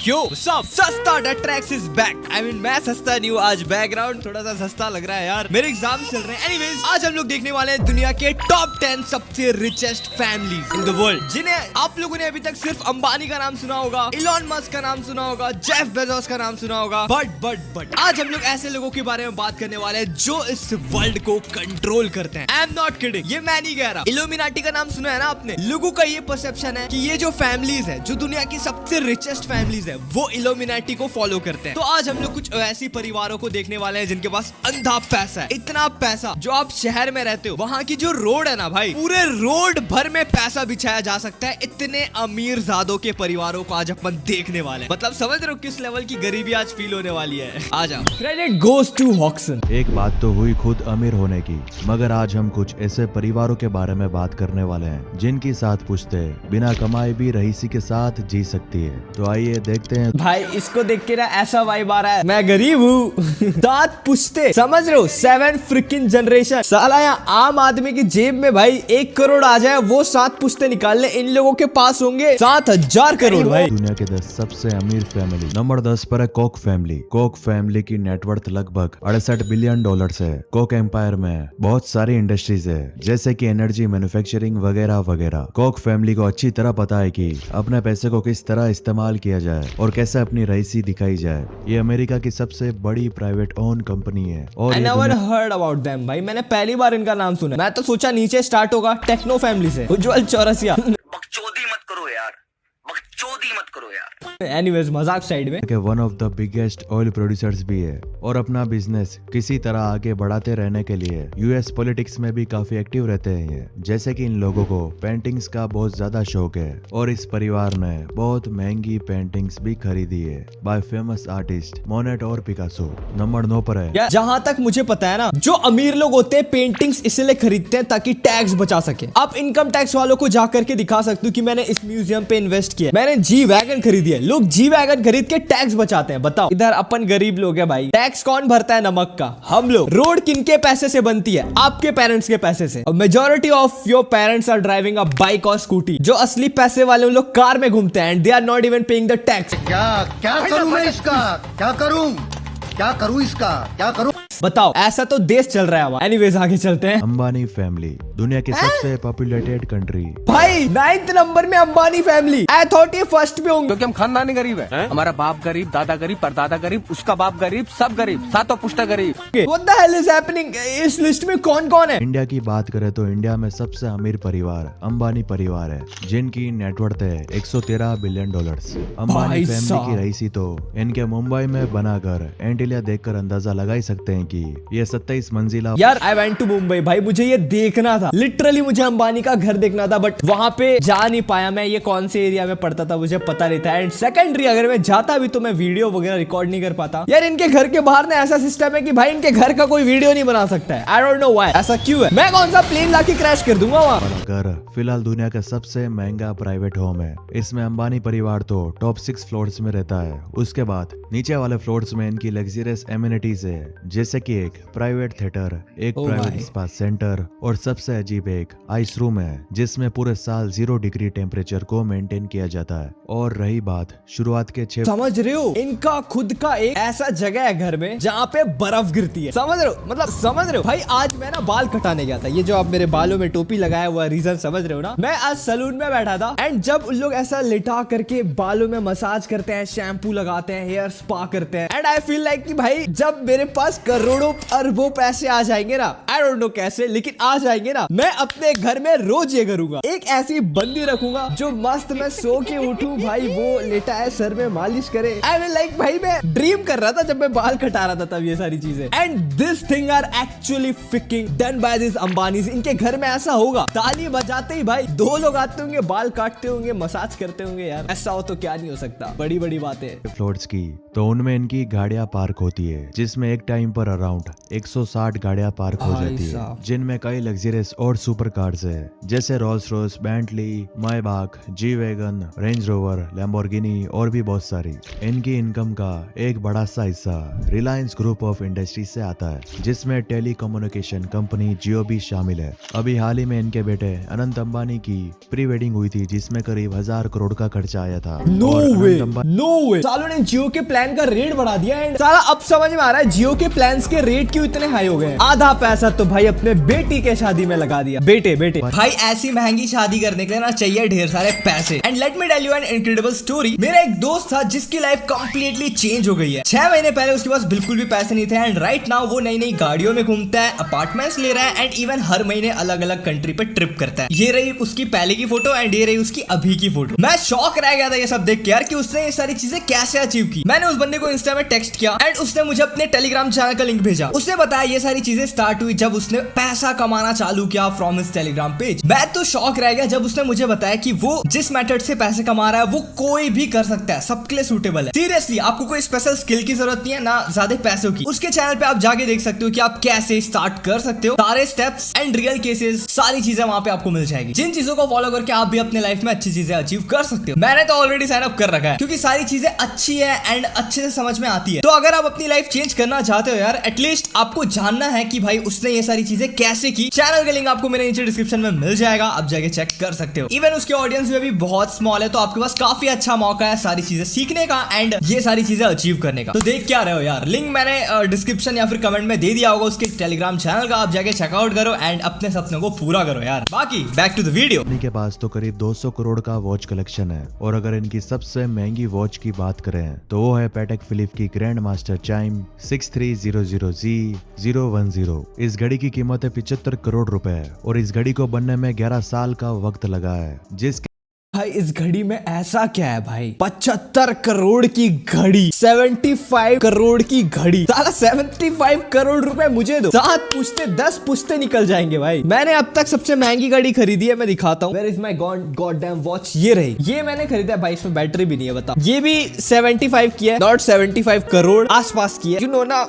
यो सब सस्ता date tracks is back. I mean मैं सस्ता नहीं हूँ, आज बैकग्राउंड थोड़ा सा सस्ता लग रहा है यार, मेरे एग्जाम चल रहे हैं। एनीवेज आज हम लोग देखने वाले हैं दुनिया के टॉप 10 सबसे richest families in the world, जिन्हें आप लोगों ने अभी तक सिर्फ अंबानी का नाम सुना होगा, इलॉन मस्क का नाम सुना होगा, जेफ बेजोस का नाम सुना होगा, बट आज हम लोग ऐसे लोगों के बारे में बात करने वाले हैं जो इस वर्ल्ड को कंट्रोल करते हैं। आई एम नॉट किडिंग, ये मैं नहीं कह रहा। इल्यूमिनाटी का नाम सुना है ना आपने? लोगों का ये परसेप्शन है कि ये जो फैमिलीज है, जो दुनिया की सबसे रिचेस्ट फैमिलीज है, वो इल्यूमिनाटी को फॉलो करते हैं। तो आज हम लोग कुछ ऐसी परिवारों को देखने वाले हैं जिनके पास अंधा पैसा है, इतना पैसा जो आप शहर में रहते हो, वहाँ की जो रोड है ना भाई, पूरे रोड भर में पैसा बिछाया जा सकता है। इतने अमीर जादों के परिवारों को आज अपन देखने वाले हैं। मतलब समझ रहे हो किस लेवल की गरीबी आज फील होने वाली है। आ जाओ। Credit goes to Hawkson. एक बात तो हुई खुद अमीर होने की, मगर आज हम कुछ ऐसे परिवारों के बारे में बात करने वाले हैं जिनकी साथ पूछते बिना कमाए भी रईसी के साथ जी सकती है। तो आइए देखते हैं। भाई इसको देख के ना ऐसा वाइब आ रहा है, मैं गरीब हूँ दांत पुछते, समझ रहे हो? 7 फ्रिकिंग जनरेशन। साला यहाँ आम आदमी की जेब में भाई 1 करोड़ आ जाए, वो 7 पुश्ते निकाल ले, इन लोगों के पास होंगे 7,000 करोड़। भाई दुनिया के 10 सबसे अमीर फैमिली। नंबर 10 पर है कोक फैमिली। कोक फैमिली की नेटवर्थ लगभग $68 बिलियन है। कोक एम्पायर में बहुत सारी इंडस्ट्रीज है, जैसे कि एनर्जी, मैन्युफैक्चरिंग वगैरह वगैरह। कोक फैमिली को अच्छी तरह पता है कि अपने पैसे को किस तरह इस्तेमाल किया जाए और कैसे अपनी रईसी दिखाई जाए। ये अमेरिका की सबसे बड़ी प्राइवेट ओन कंपनी है और I never heard about them। भाई मैंने पहली बार इनका नाम सुना। मैं तो सोचा नीचे स्टार्ट होगा टेक्नो फैमिली से, उज्जवल चौरसिया। बकचोदी मत करो यार, बकचोदी मत करो यार। एनीवेज मजाक साइड में। के one of the biggest oil producers भी है और अपना बिजनेस किसी तरह आगे बढ़ाते रहने के लिए यूएस पॉलिटिक्स में भी काफी एक्टिव रहते हैं ये। जैसे कि इन लोगों को पेंटिंग्स का बहुत ज्यादा शौक है और इस परिवार ने बहुत महंगी पेंटिंग्स भी खरीदी है बाय फेमस आर्टिस्ट मोनेट और पिकासो। नंबर 9 पर है। जहाँ तक मुझे पता है ना, जो अमीर लोग होते हैं पेंटिंग्स इसलिए खरीदते हैं ताकि टैक्स बचा सके। आप इनकम टैक्स वालों को जा करके दिखा सकते हो कि मैंने इस म्यूजियम पे इन्वेस्ट किया, मैंने जी वैगन खरीदी है। लोग जी वैगन खरीद के टैक्स बचाते हैं। बताओ, इधर अपन गरीब लोग हैं भाई, टैक्स कौन भरता है? नमक का हम लोग। रोड किनके पैसे से बनती है? आपके पेरेंट्स के पैसे से। Majority of your parents are driving a bike और स्कूटी। जो असली पैसे वाले लोग कार में घूमते हैं and they are not even paying the tax. क्या करूं मैं इसका? क्या करूं इसका? क्या करूं? बताओ, ऐसा तो देश चल रहा है हमारा। एनीवेज आगे चलते हैं। अंबानी फैमिली दुनिया की सबसे पॉपुलेटेड कंट्री। भाई 9th नंबर में अंबानी फैमिली। आई थॉट ये फर्स्ट पे होंगे क्योंकि हम खानदानी गरीब है। हमारा बाप गरीब, दादा गरीब, परदादा गरीब, उसका बाप गरीब, सब गरीब, सातों पुश्ता गरीब। What the hell is happening? इस लिस्ट में कौन कौन है? इंडिया की बात करें तो इंडिया में सबसे अमीर परिवार अंबानी परिवार है, जिनकी नेटवर्थ है $113 बिलियन। अंबानी फैमिली की रईसी तो इनके मुंबई में बनाकर एंटीलिया देखकर अंदाजा लगा ही सकते हैं कि ये 27 मंजिला। यार आई वेंट टू मुंबई भाई, मुझे ये देखना था, लिटरली मुझे अंबानी का घर देखना था, बट वहां पे जा नहीं पाया मैं। ये कौन से एरिया में पड़ता था मुझे पता नहीं था। एंड सेकेंडरी, अगर मैं जाता भी तो मैं वीडियो वगैरह रिकॉर्ड नहीं कर पाता। यार इनके घर के बाहर ना ऐसा सिस्टम है कि भाई इनके घर का कोई वीडियो नहीं बना सकता है। आई डोंट नो व्हाई, ऐसा क्यों है? मैं कौन सा प्लेन लाके क्रैश कर दूंगा वहां। घर फिलहाल दुनिया का सबसे महंगा प्राइवेट होम है। इसमें अंबानी परिवार तो टॉप 6 फ्लोर्स में रहता है। उसके बाद नीचे वाले फ्लोर्स में इनकी लग्जरियस एमिनिटीज है, जैसे कि एक प्राइवेट थिएटर, एक प्राइवेट स्पा सेंटर और सबसे अजीब एक आइस रूम है, जिसमें पूरे साल 0 डिग्री टेम्परेचर को मेंटेन किया जाता है। और रही बात शुरुआत के 6, समझ रहे हो, इनका खुद का एक ऐसा जगह है घर में जहाँ पे बर्फ गिरती है। समझ रहे हो? मतलब समझ रहे हो भाई, आज मैं ना बाल कटाने गया था। ये जो आप मेरे बालों में टोपी लगाया हुआ रीजन समझ रहे हो ना? मैं आज सलून में बैठा था एंड जब उन लोग ऐसा लिटा करके बालों में मसाज करते हैं, शैम्पू लगाते हैं, हेयर स्पा करते हैं, एंड आई फील लाइक कि भाई जब मेरे पास करोड़ों अरबों पैसे आ जाएंगे ना, आई डोंट नो कैसे, लेकिन आ जाएंगे ना, मैं अपने घर में रोज ये करूंगा। एक ऐसी बंदी रखूंगा जो मस्त मैं सो के उठूं भाई, वो लेटा है सर में मालिश करे। आई मीन लाइक भाई मैं ड्रीम कर रहा था जब मैं बाल कटा रहा था तब ये सारी चीजें। And this thing are actually fucking done by this Ambanis. इनके घर में ऐसा होगा, ताली बजाते ही भाई 2 लोग आते होंगे, बाल काटते होंगे, मसाज करते होंगे। यार ऐसा हो तो क्या नहीं हो सकता। बड़ी बड़ी बातें। फ्लोर्स की तो उनमें इनकी गाड़ियां पार्क पार्क होती है, जिसमें एक टाइम पर अराउंड 160 गाड़ियां पार्क हो भाई जाती है, साहब। जिनमें कई लग्जरियस और सुपर कार्स है, जैसे Rolls Royce, Bentley, Maybach, G wagon, Range Rover, Lamborghini और भी बहुत सारी। इनकी इनकम का एक बड़ा सा हिस्सा रिलायंस ग्रुप ऑफ इंडस्ट्रीज से आता है, जिसमें टेलीकम्युनिकेशन कंपनी जियो भी शामिल है। अभी हाल ही में इनके बेटे अनंत अंबानी की प्री वेडिंग हुई थी, जिसमें करीब 1000 करोड़ का खर्चा आया था। नो और वे, अनंत अंबानी नो वे। सालों ने जियो के प्लान का रेट बढ़ा दिया एंड साला अब समझ में आ रहा है जियो के प्लान्स के रेट क्यों इतने हाई हो गए हैं। आधा पैसा तो भाई अपने बेटी के शादी में लगा दिया। बेटे भाई ऐसी महंगी शादी करने के लिए ना चाहिए ढेर सारे पैसे। And let me tell you an incredible story. मेरा एक दोस्त था जिसकी लाइफ कंप्लीटली चेंज हो गई है। 6 महीने पहले उसके पास बिल्कुल भी पैसे नहीं थे एंड राइट नाउ वो नई नई गाड़ियों में घूमता है, अपार्टमेंट्स ले रहा है एंड इवन हर महीने अलग अलग कंट्री पे ट्रिप करता है। ये रही उसकी पहले की फोटो एंड ये रही उसकी अभी की फोटो। मैं शॉक रह गया था ये सब देख के यार कि उसने ये सारी चीजें कैसे अचीव की। मैंने उस बंदे को इंस्टा में टेक्स्ट किया एंड उसने मुझे अपने टेलीग्राम चैनल का लिंक भेजा। उसने बताया ये सारी चीजें स्टार्ट हुई जब उसने पैसा कमाना चालू किया फ्रॉम हिज टेलीग्राम पेज। मैं तो शॉक रह गया जब उसने मुझे बताया कि वो जिस मेथड से पैसे कमा रहा है वो कोई भी कर सकता है, सबके लिए सूटेबल है। सीरियसली आपको कोई स्पेशल स्किल की जरूरत नहीं है, ना ज्यादा पैसों की। उसके चैनल पे आप जाके देख सकते हो कि आप कैसे स्टार्ट कर सकते हो। सारे स्टेप्स एंड रियल केसेस सारी चीजें वहां पे आपको मिल जाएगी, जिन चीजों को फॉलो करके आप भी अपने लाइफ में अच्छी चीजें अचीव कर सकते हो। मैंने तो ऑलरेडी साइन अप कर रखा है क्योंकि सारी चीजें अच्छी है एंड अच्छे से समझ में आती है। तो अगर आप अपनी लाइफ चेंज करना चाहते हो यार, एटलीस्ट आपको जानना है कि भाई उसने ये सारी चीजें कैसे की। चैनल का लिंक आपको मेरे नीचे डिस्क्रिप्शन में मिल जाएगा, आप जाके चेक कर सकते हो। इवन उसके ऑडियंस में भी बहुत स्मॉल है, तो आपके पास काफी अच्छा मौका है सारी चीजें सीखने का एंड ये सारी चीजें अचीव करने का। तो देख क्या रहे हो यार, लिंक मैंने डिस्क्रिप्शन या फिर कमेंट में दे दिया होगा उसके टेलीग्राम चैनल का, आप जाके चेकआउट करो एंड अपने सपनों को पूरा करो यार। बाकी बैक टू द वीडियो। के पास तो करीब 200 करोड़ का वॉच कलेक्शन है, और अगर इनकी सबसे महंगी वॉच की बात करें तो वो है पैटेक फिलिप की ग्रैंड मास्टर चाइम 6300Z010। इस घड़ी की कीमत है 75 करोड़ रुपए और इस घड़ी को बनने में 11 साल का वक्त लगा है। जिसके भाई इस घड़ी में ऐसा क्या है भाई, 75 करोड़ की घड़ी, 75 करोड़ की घड़ी। साला 75 करोड़ रुपए मुझे दो, 7 पुश्ते 10 पुश्ते निकल जाएंगे भाई। मैंने अब तक सबसे महंगी घड़ी खरीदी है, मैं दिखाता हूँ। Where is my goddamn watch. ये रही, ये मैंने खरीदा है भाई, इसमें बैटरी भी नहीं है बताओ। ये भी 75 की है, नॉट 75 करोड़, आसपास की है, यू नो ना।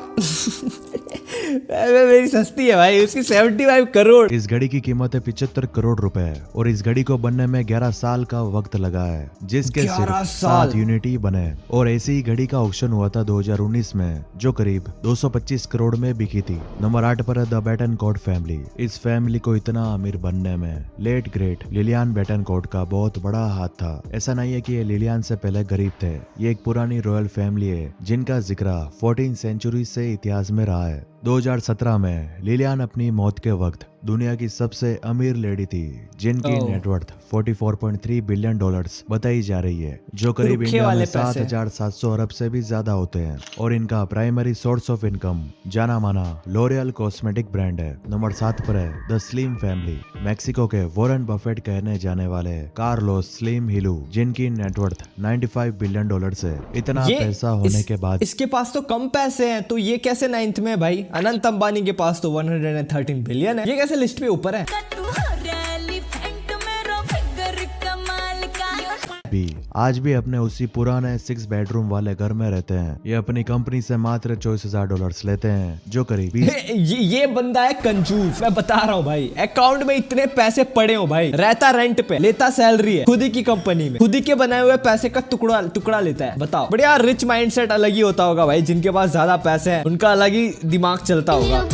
मेरी सस्ती है भाई, उसकी 75 करोड़। इस घड़ी की कीमत है 75 करोड़ रुपए और इस घड़ी को बनने में 11 साल का वक्त लगा है, जिसके 11 सिर्फ साल। 7 यूनिट ही बने। और ऐसी ही घड़ी का ऑक्शन हुआ था 2019 में, जो करीब 225 करोड़ में बिकी थी। नंबर 8 पर है द बेटनकोर्ट फैमिली। इस फैमिली को इतना अमीर बनने में लेट ग्रेट लिलियन बेटनकोर्ट का बहुत बड़ा हाथ था। ऐसा नहीं है कि ये लिलियन से पहले गरीब थे, ये एक पुरानी रॉयल फैमिली है जिनका जिक्र 14वीं सेंचुरी से इतिहास में रहा है। 2017 में लिलियन अपनी मौत के वक्त दुनिया की सबसे अमीर लेडी थी, जिनकी नेटवर्थ 44.3 बिलियन डॉलर्स बताई जा रही है, जो करीब इंडिया में 7,700 अरब से भी ज्यादा होते हैं। और इनका प्राइमरी सोर्स ऑफ इनकम जाना माना लॉरियल कॉस्मेटिक ब्रांड है। नंबर 7 पर है द स्लिम फैमिली। मैक्सिको के वॉरेन बफेट कहने जाने वाले कार्लोस स्लिम हिलू, जिनकी नेटवर्थ 95 बिलियन डॉलर्स है। इतना पैसा होने के बाद इसके पास तो कम पैसे हैं, तो ये कैसे 9th में भाई? अनंत अंबानी के पास तो 113 बिलियन है, ये कैसे लिस्ट पे ऊपर है? आज भी अपने उसी पुराने 6 बेडरूम वाले घर में रहते हैं। ये अपनी कंपनी से मात्र $24,000 लेते हैं, जो करीब ये बंदा है कंजूस, मैं बता रहा हूँ भाई। अकाउंट में इतने पैसे पड़े हो भाई, रहता रेंट पे, लेता सैलरी है, खुद ही की कंपनी में, खुद ही के बनाए हुए पैसे का टुकड़ा लेता है। बताओ, बढ़िया रिच माइंडसेट अलग ही होता होगा भाई। जिनके पास ज्यादा पैसे हैं उनका अलग ही दिमाग चलता होगा।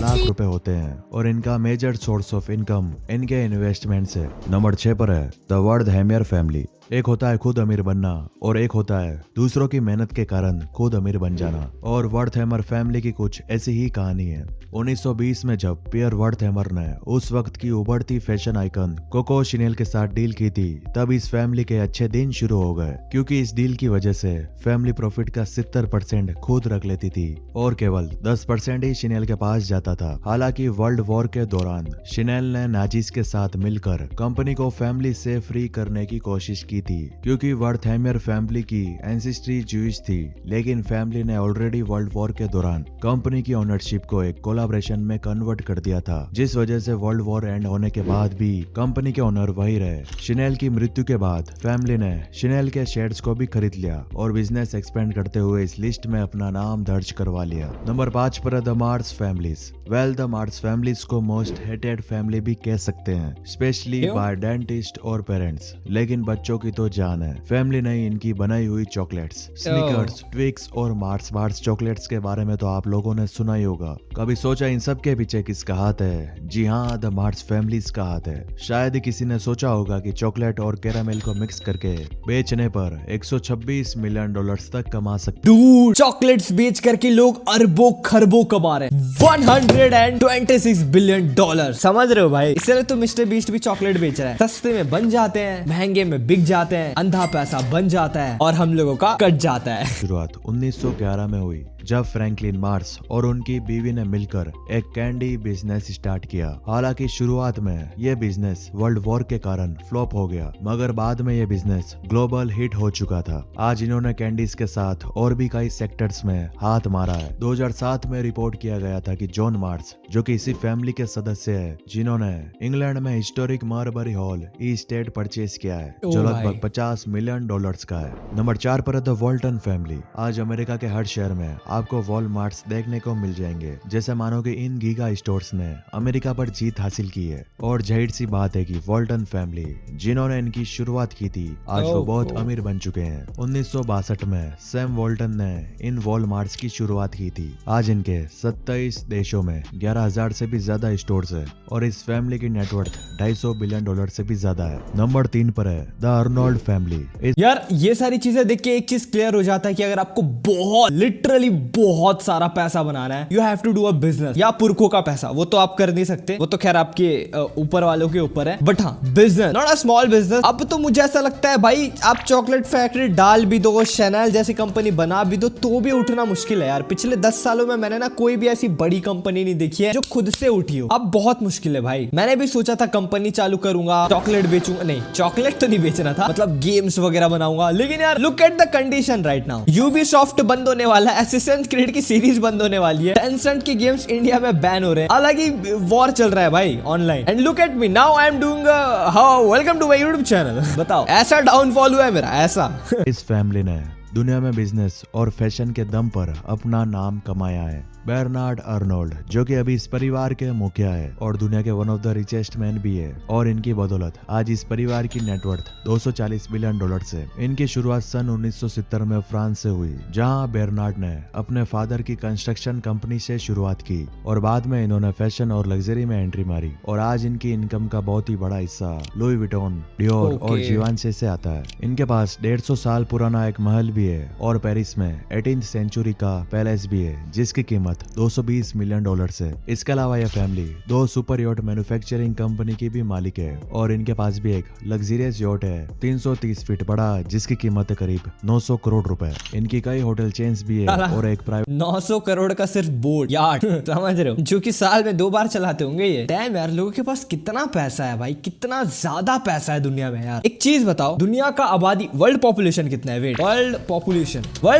लाख रुपए होते हैं और इनका मेजर सोर्स ऑफ इनकम इनके इन्वेस्टमेंट से। नंबर 6 पर है द वर्डहैमर फैमिली। एक होता है खुद अमीर बनना और एक होता है दूसरों की मेहनत के कारण खुद अमीर बन जाना। और वर्डहैमर फैमिली की कुछ ऐसी ही कहानी है। 1920 में जब पियर वर्डहैमर ने उस वक्त की उभरती फैशन आइकन कोको शिनेल के साथ डील की थी, तब इस फैमिली के अच्छे दिन शुरू हो गए, क्योंकि इस डील की वजह से फैमिली प्रॉफिट का 70% खुद रख लेती थी और केवल 10% ही शिनेल के पास जाता था। हालांकि वर्ल्ड वॉर के दौरान शिनेल ने नाजीज के साथ मिलकर कंपनी को फैमिली से फ्री करने की कोशिश की थी, क्योंकि वर्थहेमियर फैमिली की एंसेस्ट्री ज्यूइश थी, लेकिन फैमिली ने ऑलरेडी वर्ल्ड वॉर के दौरान कंपनी की ओनरशिप को एक कोलैबोरेशन में कन्वर्ट कर दिया था, जिस वजह से वर्ल्ड वॉर एंड होने के बाद भी कंपनी के ओनर वही रहे। शिनेल की मृत्यु के बाद फैमिली ने शिनेल के शेयर्स को भी खरीद लिया और बिजनेस एक्सपेंड करते हुए इस लिस्ट में अपना नाम दर्ज करवा लिया। नंबर 5 पर है the Mars families. Well, the Mars families को मोस्ट हेटेड फैमिली भी कह सकते हैं, स्पेशली बाय डेंटिस्ट और पेरेंट्स, लेकिन बच्चों की तो जान है। फैमिली ने इनकी बनाई हुई चॉकलेट्स, स्निकर्स, ट्विक्स और मार्स बार्स चॉकलेट्स के बारे में तो आप लोगों ने सुना ही होगा। कभी सोचा इन सब के पीछे किसका हाथ है? जी हाँ, द मार्स फैमिलीज का हाथ है। शायद ही किसी ने सोचा होगा कि चॉकलेट और कैरामेल को मिक्स करके बेचने पर 126 मिलियन डॉलर्स तक कमा सकते। डूड, चॉकलेट्स बेच करके लोग अरबों खरबों कमा रहे हैं। 126 बिलियन डॉलर, समझ रहे हो भाई? इसलिए तो मिस्टर बीस्ट भी चॉकलेट बेच रहा है। सस्ते में बन जाते हैं, महंगे में बिक जाते हैं, अंधा पैसा बन जाता है और हम लोगों का कट जाता है। शुरुआत 1911 में हुई, जब फ्रैंकलिन मार्स और उनकी बीवी ने मिलकर एक कैंडी बिजनेस स्टार्ट किया। हालांकि शुरुआत में यह बिजनेस वर्ल्ड वॉर के कारण फ्लॉप हो गया, मगर बाद में यह बिजनेस ग्लोबल हिट हो चुका था। आज इन्होंने कैंडीज के साथ और भी कई सेक्टर्स में हाथ मारा है। 2007 में रिपोर्ट किया गया था कि जॉन मार्स, जो कि इसी फैमिली के सदस्य है, जिन्होंने इंग्लैंड में हिस्टोरिक मार्बरी हॉल ई स्टेट परचेज किया है, जो लगभग 50 मिलियन डॉलर्स का है। नंबर 4 पर है द वॉल्टन फैमिली। आज अमेरिका के हर शहर में आपको वॉलमार्ट्स देखने को मिल जाएंगे, जैसे मानो कि इन गीगा स्टोर्स ने अमेरिका पर जीत हासिल की है। और जाहिर सी बात है कि वॉल्टन फैमिली, जिन्होंने इनकी शुरुआत की थी, आज वो बहुत अमीर बन चुके हैं। 1962 में सैम वॉल्टन ने इन वॉलमार्ट्स की शुरुआत की थी। आज इनके 27 देशों में 11,000 से भी ज्यादा स्टोर्स है और इस फैमिली की नेटवर्थ 250 बिलियन डॉलर से भी ज्यादा है। नंबर 3 पर है द अर्नोल्ड फैमिली। यार ये सारी चीजें देख के एक चीज क्लियर हो जाता है कि अगर आपको बहुत लिटरली बहुत सारा पैसा बनाना है, you have to do a business. या पुरखों का पैसा वो तो आप कर नहीं सकते, वो तो खैर आपके ऊपर वालों के ऊपर है, बट हाँ business, not a small business. अब तो मुझे ऐसा लगता है भाई, आप चॉकलेट फैक्ट्री डाल भी दो, शैनल जैसी कंपनी बना भी दो, तो भी उठना मुश्किल है यार। पिछले 10 सालों में मैंने ना कोई भी ऐसी बड़ी कंपनी नहीं देखी है जो खुद से उठी हो। अब बहुत मुश्किल है भाई। मैंने भी सोचा था कंपनी चालू करूंगा, चॉकलेट बेचूंगा, नहीं चॉकलेट तो नहीं बेचना था, मतलब गेम्स वगैरह बनाऊंगा, लेकिन यार look at the condition right now. Ubisoft बंद होने वाला है, असिस्टेंट क्रीड की सीरीज बंद होने वाली है, टेंसेंट के गेम्स इंडिया में बैन हो रहे हैं, हालांकि वॉर चल रहा है भाई online. And look at me now, I am doing how welcome to my YouTube channel. बताओ ऐसा डाउनफॉल हुआ है मेरा, ऐसा। इस फैमिली ने दुनिया में बिजनेस और फैशन के दम पर अपना नाम कमाया है। बर्नार्ड अर्नोल्ड, जो कि अभी इस परिवार के मुखिया है और दुनिया के one of the richest man भी है, और इनकी बदौलत आज इस परिवार की नेटवर्थ 240 बिलियन डॉलर से। इनकी शुरुआत सन 1970 में फ्रांस से हुई, जहां बर्नार्ड ने अपने फादर की कंस्ट्रक्शन कंपनी से शुरुआत की और बाद में इन्होंने फैशन और लग्जरी में एंट्री मारी। और आज इनकी इनकम का बहुत ही बड़ा हिस्सा लुई विटॉन, डियोर और जीवांशे से आता है। इनके पास 150 साल पुराना एक महल भी है और पेरिस में 18th सेंचुरी का पैलेस भी है, जिसकी कीमत 220 मिलियन डॉलर है। इसके अलावा यह family 2 super yacht manufacturing company की भी मालिक है और इनके पास भी एक लग्जरियस यॉट है 330 फीट बड़ा, जिसकी कीमत है करीब 900 करोड़ रुपए। इनकी कई होटल चेन्स भी है और एक प्राइवेट 900 करोड़ का सिर्फ बोर्ड यार्ड समझ रहे हो, जो कि साल में 2 बार चलाते होंगे ये। डैम यार, लोगों के पास कितना पैसा है भाई, कितना ज्यादा पैसा है दुनिया में यार। एक चीज बताओ, दुनिया का आबादी, वर्ल्ड पॉपुलेशन कितना है? वेट, वर्ल्ड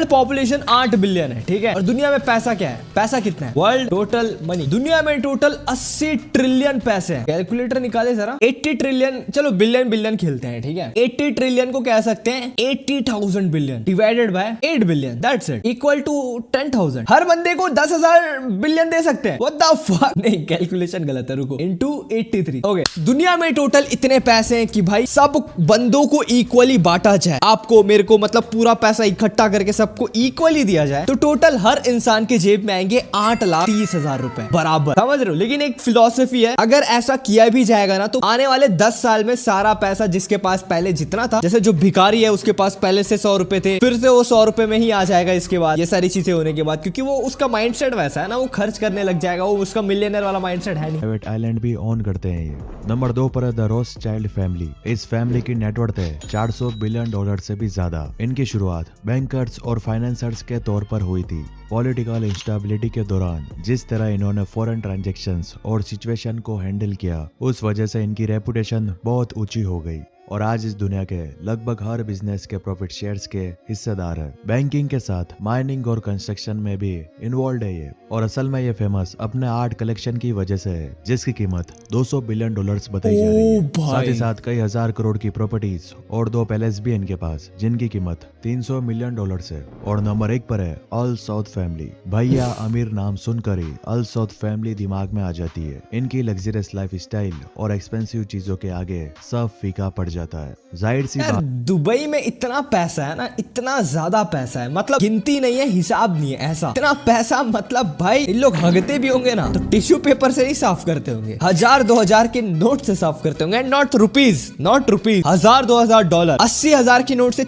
पॉपुलेशन 8 बिलियन है, ठीक है। और दुनिया में पैसा क्या है? पैसा कितना है? वर्ल्ड टोटल मनी, दुनिया में टोटल 80 ट्रिलियन पैसे हैं। कैलकुलेटर निकाले जरा, 80 ट्रिलियन, चलो बिलियन खेलते हैं, ठीक है। 80 ट्रिलियन को कह सकते हैं 80,000 billion divided by 8 billion, that's it, equal to 10,000। हर बंदे को 10,000 बिलियन दे सकते हैं। व्हाट द फक, नहीं कैलकुलेशन गलत है, रुको, इनटू 83। ओके, दुनिया में टोटल इतने पैसे हैं कि भाई सब बंदों को इक्वली बांटा जाए, आपको मेरे को, मतलब पूरा पैसा इकट्ठा करके सबको इक्वली दिया जाए, तो टोटल हर इंसान के जेब में आएंगे 8,30,000 रुपए बराबर, समझ रहे हो। लेकिन एक फिलॉसफी है, अगर ऐसा किया भी जाएगा ना, तो आने वाले 10 साल में सारा पैसा जिसके पास पहले जितना था, जैसे जो भिखारी है उसके पास पहले से 100 रुपए थे, फिर से वो 100 रुपए में ही आ जाएगा इसके बाद, ये सारी चीजें होने के बाद, क्योंकि वो उसका माइंडसेट वैसा है ना, वो खर्च करने लग जाएगा, वो उसका मिलियनर वाला माइंडसेट है नहीं। प्राइवेट आइलैंड भी ऑन करते हैं ये। नंबर 2 पर है द रोथस्चाइल्ड फैमिली। इस फैमिली की नेटवर्थ है 400 बिलियन डॉलर से भी ज्यादा। इनकी शुरुआत बैंकर्स और फाइनेंसर्स के तौर पर हुई थी। पॉलिटिकल इंस्टेबिलिटी आईडी के दौरान जिस तरह इन्होंने फॉरेन ट्रांजैक्शंस और सिचुएशन को हैंडल किया, उस वजह से इनकी रेपुटेशन बहुत ऊंची हो गई और आज इस दुनिया के लगभग हर बिजनेस के प्रॉफिट शेयर्स के हिस्सेदार है। बैंकिंग के साथ माइनिंग और कंस्ट्रक्शन में भी इन्वॉल्व है ये, और असल में ये फेमस अपने आर्ट कलेक्शन की वजह से है, जिसकी कीमत $200 बिलियन बताई जा रही है। साथ ही साथ कई हजार करोड़ की प्रॉपर्टीज और 2 पैलेस भी इनके पास, जिनकी कीमत $300 मिलियन है। और नंबर 1 पर है अल सौद फैमिली। भैया अमीर नाम सुनकर ही अल सौद फैमिली दिमाग में आ जाती है। इनकी लग्जरियस लाइफ स्टाइल और एक्सपेंसिव चीजों के आगे सब फीका पड़ जाता है। जाहिर सी यार बात, दुबई में इतना पैसा है ना, इतना ज्यादा पैसा है, मतलब गिनती नहीं है, हिसाब नहीं है, ऐसा इतना पैसा। मतलब भाई इन लोग हगते भी होंगे ना तो टिश्यू पेपर से ही साफ करते होंगे, 1000-2000 के नोट से साफ करते होंगे। नॉट रुपीज, 1000-2000 डॉलर, 80,000 की नोट से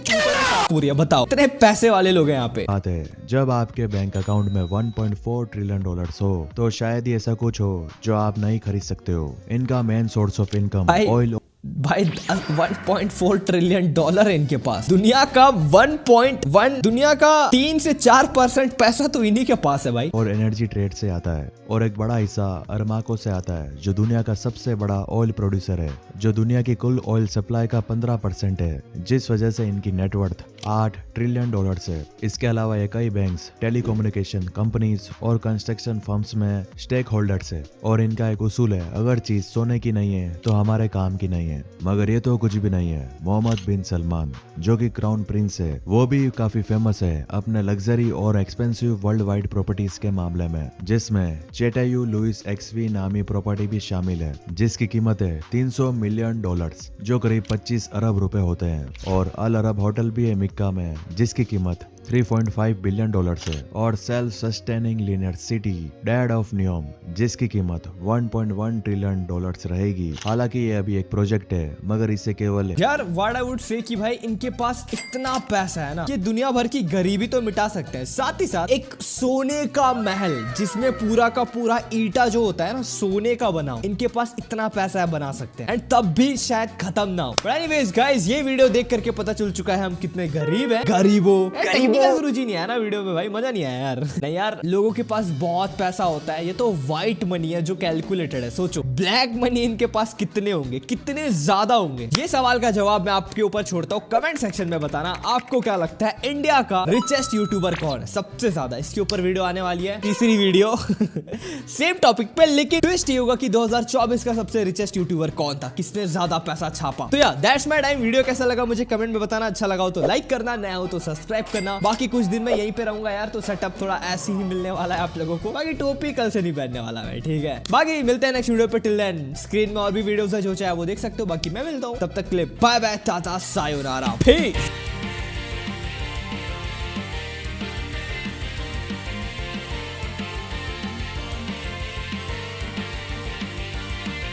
पूरी है। बताओ इतने पैसे वाले लोग हैं यहाँ पे। बात है जब आपके बैंक अकाउंट में $1.4 ट्रिलियन हो तो शायद ही ऐसा कुछ हो जो आप नहीं खरीद सकते हो। इनका main source of income oil. भाई 1.4 ट्रिलियन डॉलर है इनके पास। दुनिया का 1.1, दुनिया का 3 से 4% पैसा तो इन्हीं के पास है भाई। और एनर्जी ट्रेड से आता है, और एक बड़ा हिस्सा अरमाको से आता है, जो दुनिया का सबसे बड़ा ऑयल प्रोड्यूसर है, जो दुनिया की कुल ऑयल सप्लाई का 15% है, जिस वजह से इनकी नेटवर्थ $8 ट्रिलियन है। इसके अलावा ये कई बैंक्स, टेलीकम्युनिकेशन कंपनीज और कंस्ट्रक्शन फर्म्स में स्टेक होल्डर्स है। और इनका एक उसूल है, अगर चीज सोने की नहीं है तो हमारे काम की नहीं है। मगर ये तो कुछ भी नहीं है। मोहम्मद बिन सलमान, जो कि क्राउन प्रिंस है, वो भी काफी फेमस है अपने लग्जरी और एक्सपेंसिव वर्ल्ड वाइड प्रॉपर्टीज के मामले में, जिसमें चेटायू लुइस एक्सवी नामी प्रॉपर्टी भी शामिल है, जिसकी कीमत है $300 मिलियन, जो करीब 25 अरब रुपए होते हैं। और अल अरब होटल भी है मिक्का में, जिसकी कीमत $3.5 बिलियन है। और सेल्फ सस्टेनिंग लिनियर सिटी डैड ऑफ न्योम, जिसकी कीमत $1.1 ट्रिलियन रहेगी। हालांकि ये अभी एक प्रोजेक्ट है, मगर इसे केवल यार व्हाट आई वुड से कि भाई इनके पास इतना पैसा है ना कि दुनिया भर की गरीबी तो मिटा सकते हैं। साथ ही साथ एक सोने का महल, जिसमें पूरा का पूरा ईटा जो होता है ना सोने का बना, इनके पास इतना पैसा है बना सकते हैं, एंड तब भी शायद खत्म ना हो। बट एनीवेज गाइस, ये वीडियो देख करके पता चल चुका है हम कितने गरीब हैं। गरीबों रुचि नहीं आया ना वीडियो में भाई, मजा नहीं आया यार। नहीं यार, लोगों के पास बहुत पैसा होता है, ये तो व्हाइट मनी है जो कैलकुलेटेड है। सोचो ब्लैक मनी इनके पास कितने होंगे, कितने ज्यादा होंगे। ये सवाल का जवाब मैं आपके ऊपर छोड़ता हूँ, कमेंट सेक्शन में बताना आपको क्या लगता है इंडिया का रिचेस्ट यूट्यूबर कौन है सबसे ज्यादा। इसके ऊपर वीडियो आने वाली है, तीसरी वीडियो सेम टॉपिक पे, लेकिन ट्विस्ट ये होगा कि 2024 का सबसे रिचेस्ट यूट्यूबर कौन था, किसने ज्यादा पैसा छापा। तो यार दैट्स माय टाइम। वीडियो कैसा लगा मुझे कमेंट में बताना, अच्छा लगा हो तो लाइक करना, नया हो तो सब्सक्राइब करना। बाकी कुछ दिन में यहीं पे रहूंगा यार, तो सेटअप थोड़ा ऐसे ही मिलने वाला है आप लोगों को। बाकी टोपी कल से नहीं पहनने वाला मैं, ठीक है। बाकी मिलते हैं नेक्स्ट वीडियो पे। टिल देन स्क्रीन में और भी वीडियोस है, जो चाहे वो देख सकते हो। बाकी मैं मिलता हूँ, तब तक के लिए bye bye, tata, sayonara, piece.